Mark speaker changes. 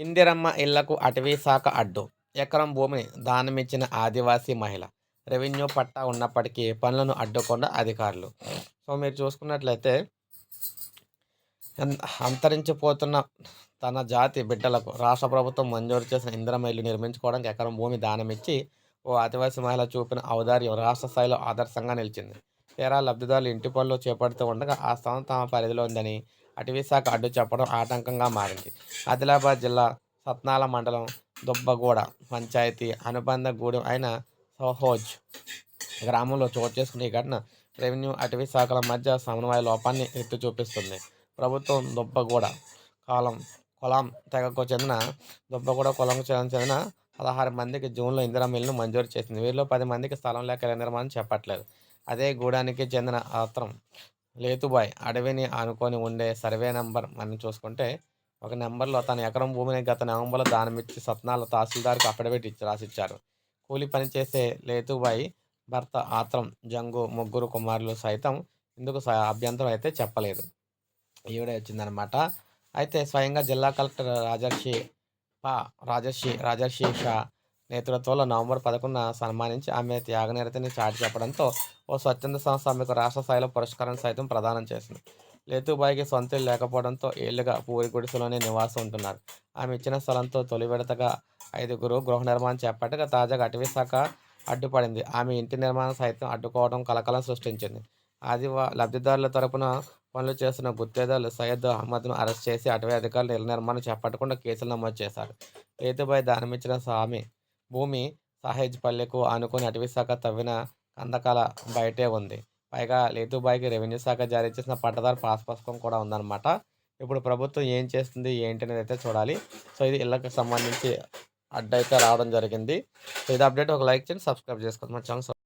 Speaker 1: ఇందిరమ్మ ఇళ్లకు అటవీ శాఖ అడ్డు. ఎకరం భూమిని దానమిచ్చిన ఆదివాసీ మహిళ. రెవెన్యూ పట్టా ఉన్నప్పటికీ పనులను అడ్డుకున్న అధికారులు. సో మీరు చూసుకున్నట్లయితే అంతరించిపోతున్న తన జాతి బిడ్డలకు రాష్ట్ర ప్రభుత్వం మంజూరు చేసిన ఇందిరమ్మ ఇల్లు నిర్మించుకోవడానికి ఎకరం భూమి దానమిచ్చి ఓ ఆదివాసీ మహిళ చూపిన ఔదార్యం రాష్ట్ర స్థాయిలో ఆదర్శంగా నిలిచింది. తీరా లబ్ధిదారులు ఇంటి పనులు చేపడుతూ ఉండగా ఆ స్థలం తమ పరిధిలో ఉందని అటవీ శాఖ అడ్డు చెప్పడం ఆటంకంగా మారింది. ఆదిలాబాద్ జిల్లా సత్నాల మండలం దుబ్బగూడ పంచాయతీ అనుబంధ గూడెం అయిన సహోజ్ గ్రామంలో చోటు చేసుకున్న ఈ ఘటన రెవెన్యూ అటవీ శాఖల మధ్య సమన్వయ లోపాన్ని ఎత్తి చూపిస్తుంది. ప్రభుత్వం దుబ్బగూడ కాలం కులం తెగకు చెందిన దుబ్బగూడ కులంకు చెందిన 16 మందికి జూన్లో ఇందిరమ్మ ఇల్లును మంజూరు చేసింది. వీరిలో 10 మందికి స్థలం లేక ఇళ్ల నిర్మాణం చెప్పట్లేదు. అదే గూడానికి చెందిన ఆత్రం లేతుబాయ్ అడవిని ఆనుకొని ఉండే సర్వే నెంబర్ మనం చూసుకుంటే ఒక నెంబర్లో తన ఎకరం భూమిని గత నవంబర్లో దానమిచ్చి సత్నాల తహసీల్దార్కు అఫిడవిట్ రాసిచ్చారు. కూలి పనిచేసే లేతుబాయి భర్త ఆత్రం జంగు ముగ్గురు కుమారులు సైతం ఇందుకు అభ్యంతరం అయితే చెప్పలేదు. ఈవిడే వచ్చిందనమాట. అయితే స్వయంగా జిల్లా కలెక్టర్ రాజర్షి షా నేతృత్వంలో నవంబర్ 11న సన్మానించి ఆమె త్యాగనిరతిని చాటి చెప్పడంతో ఓ స్వచ్ఛంద సంస్థ ఆమెకు రాష్ట్ర స్థాయిలో పురస్కారం సైతం ప్రదానం చేసింది. లేతుబాయికి సొంత ఇల్లు లేకపోవడంతో ఏళ్లుగా పూరి గుడిసెలోనే నివాసం ఉంటున్నారు. ఆమె ఇచ్చిన స్థలంతో తొలి విడతగా 5గురు గృహ నిర్మాణం చేపట్టగా తాజాగా అటవీ శాఖ అడ్డుపడింది. ఆమె ఇంటి నిర్మాణం సైతం అడ్డుకోవడం కలకలం సృష్టించింది. లబ్ధిదారుల తరపున పనులు చేస్తున్న గుత్తేదారులు సయ్యద్ అహ్మద్ను అరెస్ట్ చేసి అటవీ అధికారులు ఇళ్ల నిర్మాణం చేపట్టకుండా కేసులు నమోదు చేశారు. లేతుబాయి దానమిచ్చిన భూమి సహేజ్ పల్లెకు ఆనుకుని అటవీ శాఖ తవ్విన కందకాల బయటే ఉంది. పైగా లేతుబాయికి రెవెన్యూ శాఖ జారీ చేసిన పట్టదారు పాస్ పుస్తకం కూడా ఉందన్నమాట. ఇప్పుడు ప్రభుత్వం ఏం చేస్తుంది ఏంటి అనేది అయితే చూడాలి. సో ఇది ఇళ్ళకి సంబంధించి అడ్డైతే రావడం జరిగింది. సో ఇది అప్డేట్. ఒక లైక్ చేయండి, సబ్స్క్రైబ్ చేసుకోండి మన ఛానల్.